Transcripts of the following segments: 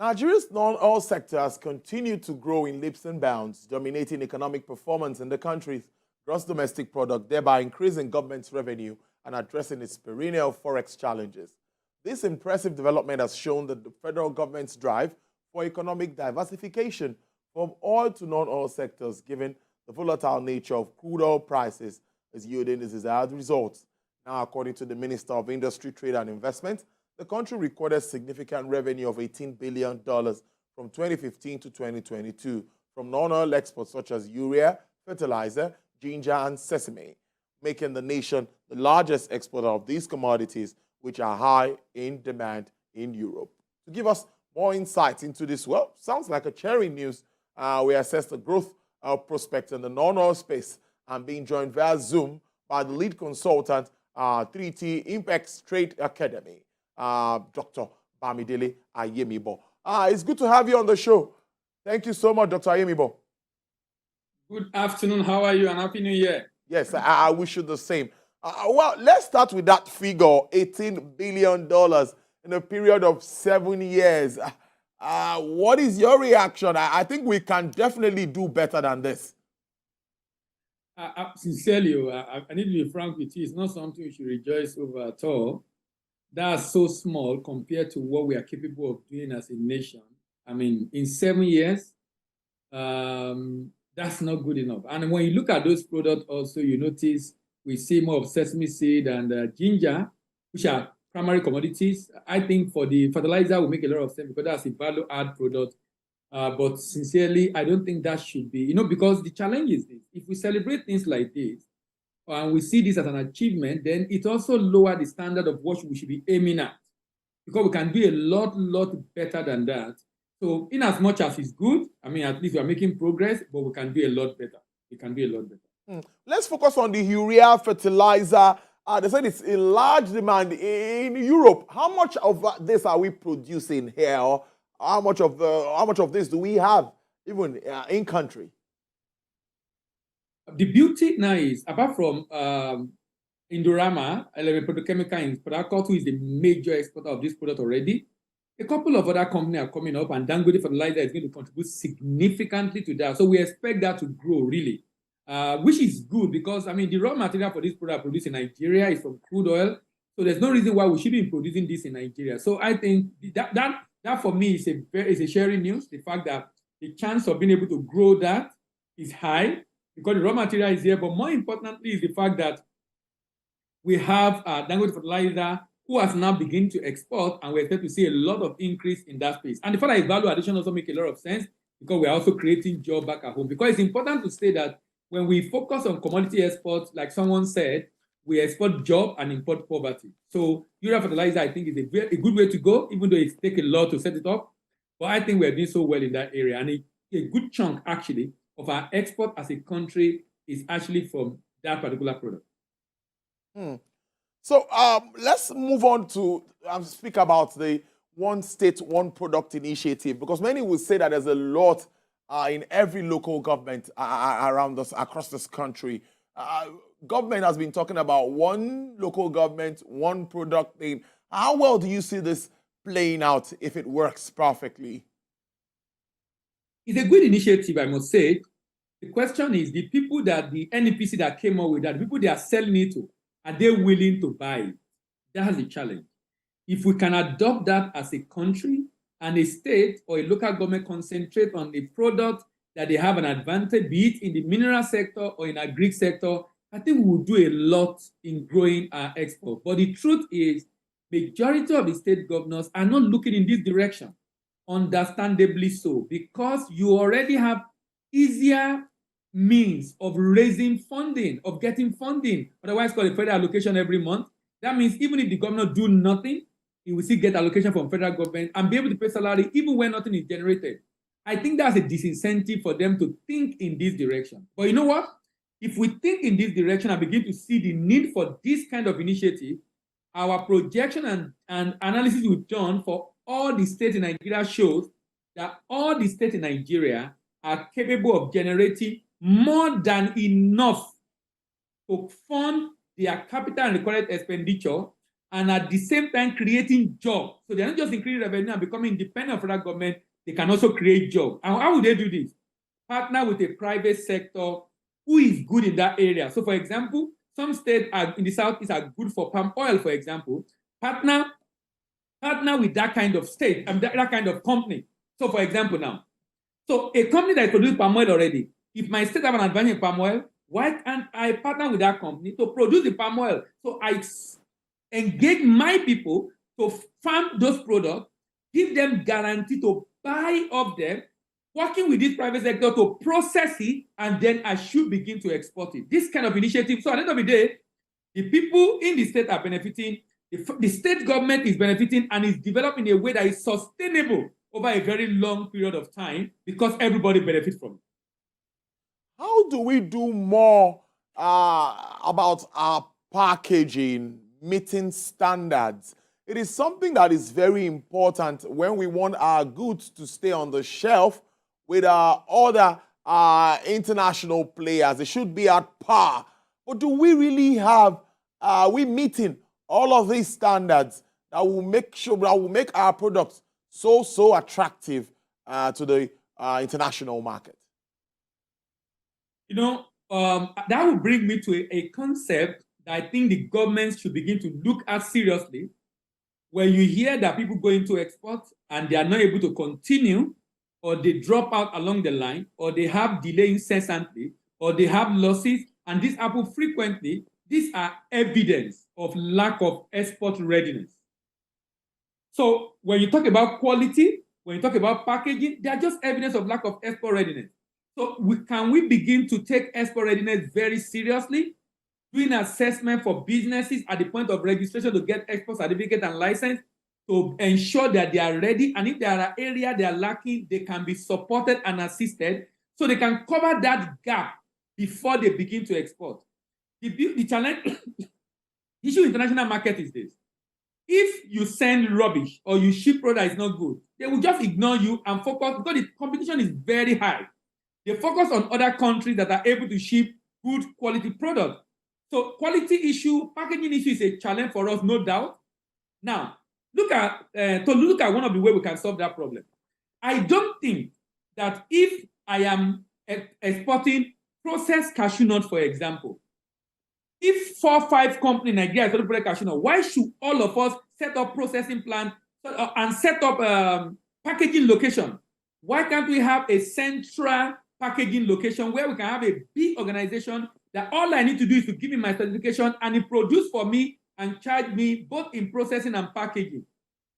Nigeria's non-oil sector has continued to grow in leaps and bounds, dominating economic performance in the country's gross domestic product, thereby increasing government's revenue and addressing its perennial forex challenges. This impressive development has shown that the federal government's drive for economic diversification from oil to non-oil sectors, given the volatile nature of crude oil prices, is yielding the desired results. Now, according to the Minister of Industry, Trade and Investment, the country recorded significant revenue of $18 billion from 2015 to 2022 from non-oil exports such as urea, fertilizer, ginger, and sesame, making the nation the largest exporter of these commodities, which are high in demand in Europe. To give us more insights into this, well, sounds like a cheering news. We assess the growth prospects in the non-oil space and being joined via Zoom by the lead consultant, 3T Impex Trade Academy, Dr. Bamidele Ayemibo. It's good to have you on the show. Thank you so much, Dr. Ayemibo. Good afternoon. How are you? And Happy New Year. Yes, I wish you the same. Well, let's start with that figure, $18 billion in a period of 7 years. What is your reaction? I think we can definitely do better than this. Sincerely, I need to be frank with you. It's not something you should rejoice over at all. That's so small compared to what we are capable of doing as a nation. I mean, in 7 years, that's not good enough. And when you look at those products also, you notice we see more of sesame seed and ginger, which are primary commodities. I think for the fertilizer, we make a lot of sense because that's a value add product. But sincerely, I don't think that should be, because the challenge is this. If we celebrate things like this, and we see this as an achievement, then it also lowers the standard of what we should be aiming at. Because we can do a lot better than that. So in as much as it's good, I mean, at least we are making progress, but we can do a lot better. We can do a lot better. Let's focus on the urea fertilizer. They said it's in large demand in Europe. How much of this are we producing here? Or how much of this do we have even in country? The beauty now is, apart from Indorama, Petrochemical in Port Harcourt, who is the major exporter of this product already, a couple of other companies are coming up, and Dangote Fertilizer is going to contribute significantly to that. So we expect that to grow, really, which is good because, I mean, the raw material for this product produced in Nigeria is from crude oil. So there's no reason why we should be producing this in Nigeria. So I think that for me is a sharing news. The fact that the chance of being able to grow that is high because the raw material is here. But more importantly is the fact that we have Dangote Fertilizer who has now begun to export, and we expect to see a lot of increase in that space. And the fact that value addition also makes a lot of sense because we're also creating jobs back at home. Because it's important to say that when we focus on commodity exports, like someone said, we export job and import poverty. So urea fertilizer, I think, is a good way to go, even though it takes a lot to set it up. But I think we're doing so well in that area. And a good chunk, actually, of our export as a country is actually from that particular product. So let's move on to speak about the one state, one product initiative, because many will say that there's a lot in every local government around us, across this country. Government has been talking about one local government, one product thing. How well do you see this playing out if it works perfectly? It's a good initiative, I must say. The question is, the people that the NEPC that came up with that, the people they are selling it to, are they willing to buy it? That's the challenge. If we can adopt that as a country and a state or a local government concentrate on the product that they have an advantage, be it in the mineral sector or in the agri sector, I think we will do a lot in growing our export. But the truth is, majority of the state governors are not looking in this direction, understandably so, because you already have easier means of raising funding, of getting funding, otherwise called a federal allocation every month. That means even if the governor do nothing, he will still get allocation from federal government and be able to pay salary even when nothing is generated. I think that's a disincentive for them to think in this direction. But you know what? If we think in this direction and begin to see the need for this kind of initiative, our projection and analysis we've done for all the states in Nigeria shows that all the states in Nigeria are capable of generating more than enough to fund their capital and required expenditure and at the same time creating jobs. So they're not just increasing revenue and becoming independent of federal government, they can also create jobs. And how would they do this? Partner with a private sector who is good in that area. So for example, some states in the Southeast are good for palm oil, for example. Partner with that kind of state, that kind of company. So for example now, so a company that produces palm oil already, if my state have an advantage in palm oil, why can't I partner with that company to produce the palm oil? So I engage my people to farm those products, give them guarantee to buy of them, working with this private sector to process it, and then I should begin to export it. This kind of initiative. So at the end of the day, the people in the state are benefiting, the state government is benefiting, and is developed in a way that is sustainable over a very long period of time because everybody benefits from it. How do we do more about our packaging, meeting standards? It is something that is very important when we want our goods to stay on the shelf with other international players. It should be at par. But do we really have, we meeting all of these standards that will make our products so attractive to the international market? You know, that will bring me to a concept that I think the government should begin to look at seriously. When you hear that people go into export and they are not able to continue, or they drop out along the line, or they have delay incessantly, or they have losses, and this happens frequently, these are evidence of lack of export readiness. So when you talk about quality, when you talk about packaging, they are just evidence of lack of export readiness. So can we begin to take export readiness very seriously? Doing assessment for businesses at the point of registration to get export certificate and license to ensure that they are ready. And if there are areas they are lacking, they can be supported and assisted so they can cover that gap before they begin to export. The challenge, issue international market is this. If you send rubbish or you ship product that is not good, they will just ignore you and focus, because the competition is very high. They focus on other countries that are able to ship good quality products. So quality issue, packaging issue is a challenge for us, no doubt. Now, look at one of the ways we can solve that problem. I don't think that if I am exporting processed cashew nut, for example, if 4 or 5 companies in Nigeria are produce cashew nut, why should all of us set up processing plant and set up packaging location? Why can't we have a central packaging location where we can have a big organization that all I need to do is to give me my certification and it produce for me and charge me both in processing and packaging.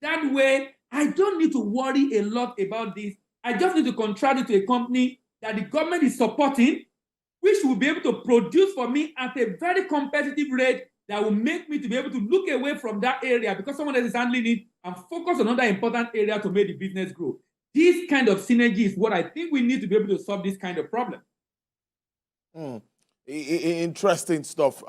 That way, I don't need to worry a lot about this. I just need to contract it to a company that the government is supporting, which will be able to produce for me at a very competitive rate that will make me to be able to look away from that area because someone else is handling it and focus on another important area to make the business grow. This kind of synergy is what I think we need to be able to solve this kind of problem. Interesting stuff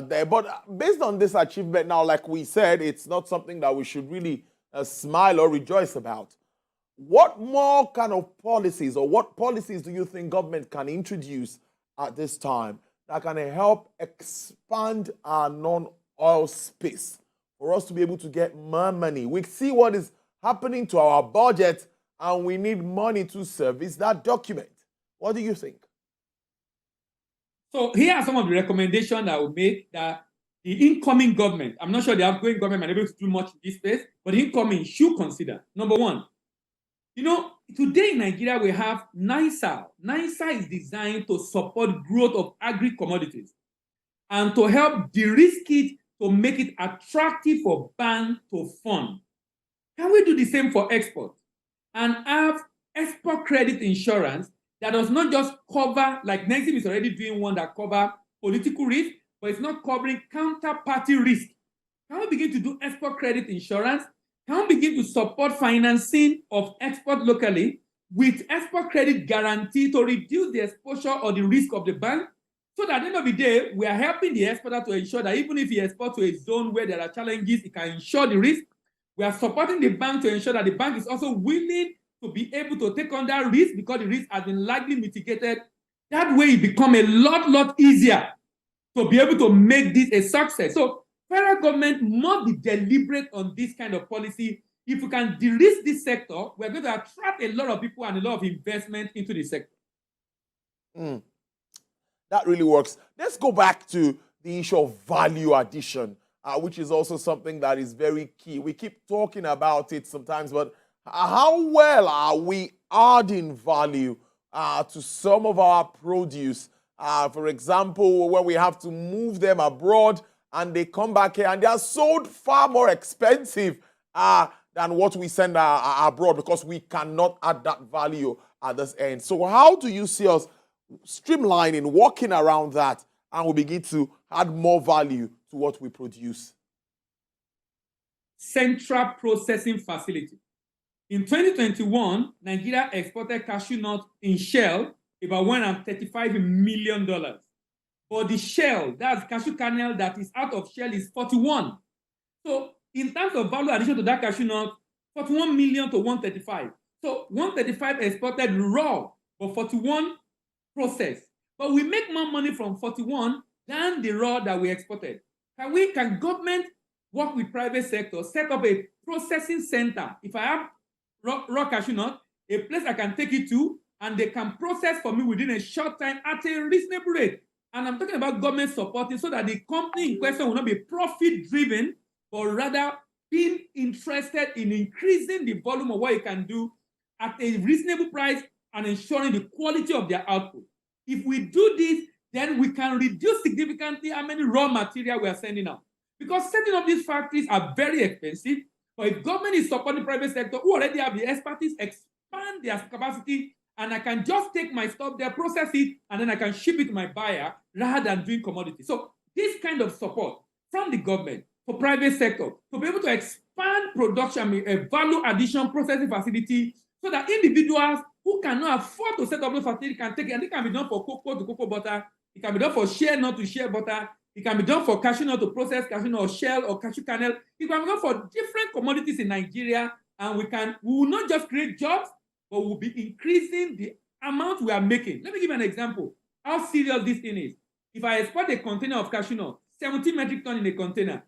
there. But based on this achievement now, like we said, it's not something that we should really smile or rejoice about. What more kind of policies or what policies do you think government can introduce at this time that can help expand our non-oil space for us to be able to get more money? We see what is happening to our budget and we need money to service that document. What do you think? So here are some of the recommendations I would make that the incoming government, I'm not sure the outgoing government might be able to do much in this space, but the incoming should consider. Number one, today in Nigeria, we have NISA. NISA is designed to support growth of agri-commodities and to help de-risk it to make it attractive for banks to fund. Can we do the same for export and have export credit insurance that does not just cover, like NEXIM is already doing one that covers political risk, but it's not covering counterparty risk? Can we begin to do export credit insurance? Can we begin to support financing of export locally with export credit guarantee to reduce the exposure or the risk of the bank? So that at the end of the day, we are helping the exporter to ensure that even if he exports to a zone where there are challenges, he can insure the risk. We are supporting the bank to ensure that the bank is also willing to be able to take on that risk because the risk has been largely mitigated. That way, it becomes a lot easier to be able to make this a success. So federal government must be deliberate on this kind of policy. If we can de-risk this sector, we're going to attract a lot of people and a lot of investment into the sector. That really works. Let's go back to the issue of value addition, which is also something that is very key. We keep talking about it sometimes, but how well are we adding value to some of our produce? For example, when we have to move them abroad and they come back here and they are sold far more expensive than what we send abroad because we cannot add that value at this end. So how do you see us streamlining, working around that, and we begin to add more value to what we produce? Central processing facility. In 2021, Nigeria exported cashew nut in shell about $135 million. But the shell, that's cashew kernel that is out of shell, is 41. So in terms of value addition to that cashew nut, 41 million to 135. So 135 exported raw, but 41 processed. But we make more money from 41 than the raw that we exported. Can government work with private sector, set up a processing center? If I have raw cashew nut, a place I can take it to, and they can process for me within a short time at a reasonable rate. And I'm talking about government supporting so that the company in question will not be profit-driven, but rather being interested in increasing the volume of what you can do at a reasonable price and ensuring the quality of their output. If we do this, then we can reduce significantly how many raw material we are sending out. Because setting up these factories are very expensive, but if government is supporting the private sector who already have the expertise, expand their capacity, and I can just take my stuff there, process it, and then I can ship it to my buyer rather than doing commodity. So this kind of support from the government for private sector to be able to expand production, a value addition processing facility, so that individuals who cannot afford to set up those facilities can take it. And it can be done for cocoa to cocoa butter. It can be done for shea nut to shea butter. It can be done for cashew nut to process cashew nut or shell or cashew kernel. It can be done for different commodities in Nigeria. And we will not just create jobs, but we'll be increasing the amount we are making. Let me give you an example how serious this thing is. If I export a container of cashew nut, 70 metric ton in a container,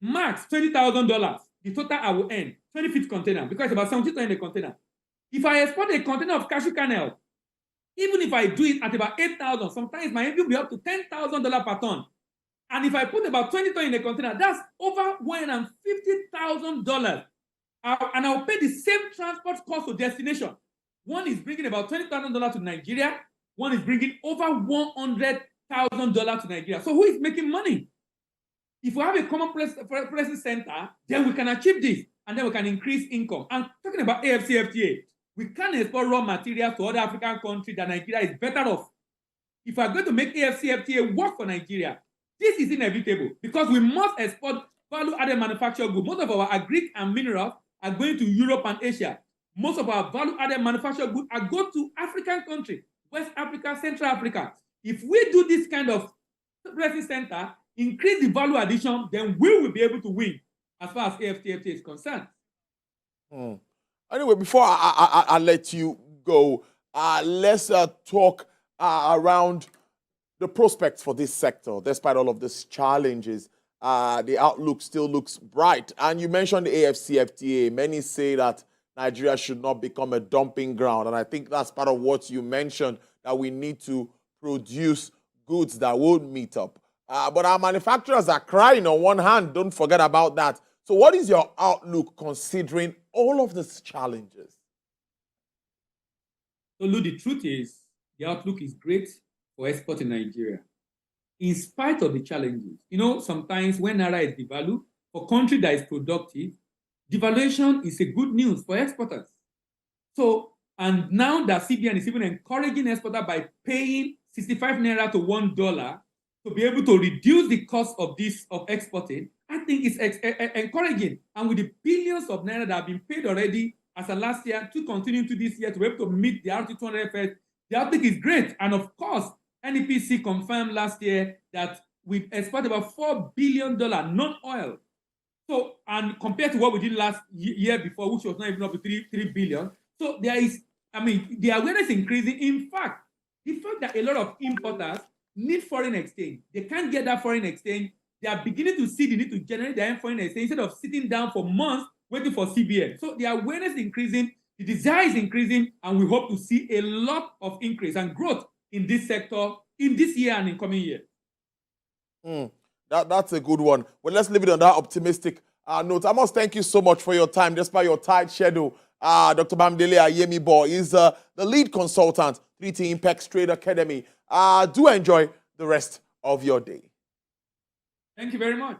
max $20,000, the total I will earn, 20-feet container, because it's about 70 ton in a container. If I export a container of cashew kernel, even if I do it at about 8,000, sometimes my income will be up to $10,000 per ton. And if I put about 20 ton in a container, that's over $150,000. And I'll pay the same transport cost to destination. One is bringing about $20,000 to Nigeria. One is bringing over $100,000 to Nigeria. So who is making money? If we have a common processing center, then we can achieve this, and then we can increase income. And talking about AFCFTA, we can export raw materials to other African countries that Nigeria is better off. If we are going to make AFCFTA work for Nigeria, this is inevitable because we must export value-added manufactured goods. Most of our agri and minerals are going to Europe and Asia. Most of our value-added manufactured goods are going to African countries, West Africa, Central Africa. If we do this kind of processing center, increase the value addition, then we will be able to win as far as AFCFTA is concerned. Anyway, before I let you go, let's talk around the prospects for this sector. Despite all of these challenges, the outlook still looks bright. And you mentioned the AFCFTA. Many say that Nigeria should not become a dumping ground. And I think that's part of what you mentioned, that we need to produce goods that will meet up. But our manufacturers are crying on one hand. Don't forget about that. So what is your outlook considering all of these challenges? So, Lou, the truth is, the outlook is great for export in Nigeria. In spite of the challenges, sometimes when Naira is devalued, for a country that is productive, devaluation is a good news for exporters. So, and now that CBN is even encouraging exporters by paying 65 Naira to $1 to be able to reduce the cost of exporting, I think it's encouraging. And with the billions of Naira that have been paid already as of last year to continue to this year to be able to meet the RT200 the outlook is great. And of course, NEPC confirmed last year that we export about $4 billion non-oil. So, and compared to what we did last year before, which was not even up to 3 billion. So there is, the awareness is increasing. In fact, the fact that a lot of importers need foreign exchange, they can't get that foreign exchange they are beginning to see the need to generate their own foreign exchange instead of sitting down for months waiting for CBN. So the awareness is increasing, the desire is increasing, and we hope to see a lot of increase and growth in this sector in this year and in coming years. That's a good one. Well, let's leave it on that optimistic note. I must thank you so much for your time, despite your tight schedule. Dr. Bamidele Ayemibo is the lead consultant, 3T Impex Trade Academy. Do enjoy the rest of your day. Thank you very much.